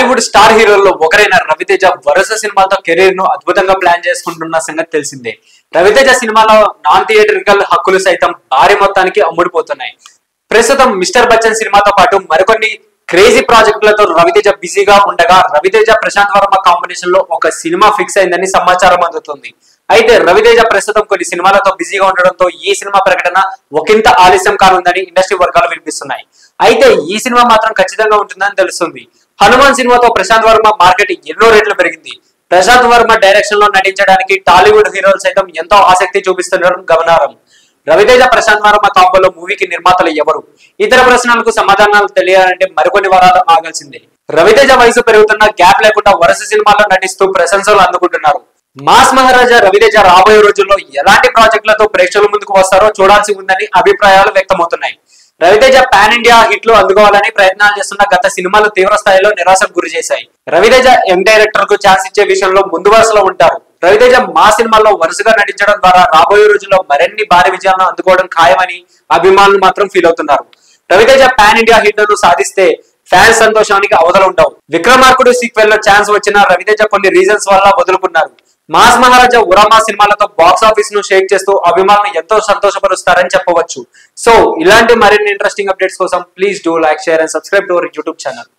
Tollywood star హీరోల్లో ఒకరైన రవితేజ వరుస సినిమాలతో కెరీర్ ను అద్భుతంగా ప్లాన్ చేసుకుంటున్న సంగతి తెలిసిందే. రవితేజ సినిమాలో నాన్ థియేట్రికల్ హక్కులు సైతం భారీ మొత్తానికి అమ్ముడుపోతున్నాయి. ప్రస్తుతం మిస్టర్ బచ్చన్ సినిమాతో పాటు మరికొన్ని క్రేజీ ప్రాజెక్టులతో రవితేజ బిజీగా ఉండగా రవితేజ ప్రశాంత్ వర్మ కాంబినేషన్ లో ఒక సినిమా ఫిక్స్ అయిందని సమాచారం అందుతుంది. అయితే రవితేజ ప్రస్తుతం కొన్ని సినిమాలతో బిజీగా ఉండడంతో ఈ సినిమా ప్రకటన ఒకంత ఆలస్యం కానుందని ఇండస్ట్రీ వర్గాలు వినిపిస్తున్నాయి. అయితే ఈ సినిమా మాత్రం ఖచ్చితంగా ఉంటుందని తెలుస్తుంది. హనుమాన్ సినిమాతో ప్రశాంత్ వర్మ మార్కెట్ ఎన్నో రెట్లు పెరిగింది. ప్రశాంత్ వర్మ డైరెక్షన్ లో నటించడానికి టాలీవుడ్ హీరోలు సైతం ఎంతో ఆసక్తి చూపిస్తుండడం గమనార్హం. రవితేజ ప్రశాంత్ వర్మ కాంబోలో మూవీకి నిర్మాతలు ఎవరు? ఇతర ప్రశ్నలకు సమాధానాలు తెలియాలంటే మరికొన్ని వారాలు ఆగాల్సిందే. రవితేజ వయసు పెరుగుతున్న గ్యాప్ లేకుండా వరుస సినిమాల్లో నటిస్తూ ప్రశంసలు అందుకుంటున్నారు. మాస్ మహారాజా రవితేజ రాబోయే రోజుల్లో ఎలాంటి ప్రాజెక్టులతో ప్రేక్షకుల ముందుకు వస్తారో చూడాల్సి ఉందని అభిప్రాయాలు వ్యక్తమవుతున్నాయి. రవితేజ పాన్ ఇండియా హిట్లు అందుకోవాలని ప్రయత్నాలు చేస్తున్న గత సినిమాలు తీవ్ర స్థాయిలో నిరాశకు గురి చేశాయి. రవితేజ యంగ్ డైరెక్టర్ కు ఛాన్స్ ఇచ్చే విషయంలో ముందు వరుసలో ఉంటారు. రవితేజ మా సినిమాల్లో వరుసగా నటించడం ద్వారా రాబోయే రోజుల్లో మరిన్ని భారీ విజయాలను అందుకోవడం ఖాయమని అభిమానులు మాత్రం ఫీల్ అవుతున్నారు. రవితేజ పాన్ ఇండియా హిట్లను సాధిస్తే ఫ్యాన్స్ సంతోషానికి అవధులు ఉండవు. విక్రమార్కుడు సీక్వెల్ లో ఛాన్స్ వచ్చిన రవితేజ కొన్ని రీజన్స్ వల్ల వదులుకున్నారు. మాస్ మహారాజా ఉరామా సినిమాలతో బాక్స్ ఆఫీస్ ను షేక్ చేస్తూ అభిమానులు ఎంతో సంతోషపరుస్తారని చెప్పవచ్చు. సో ఇలాంటి మరిన్ని ఇంట్రెస్టింగ్ అప్డేట్స్ కోసం please do like, share and subscribe to our YouTube channel.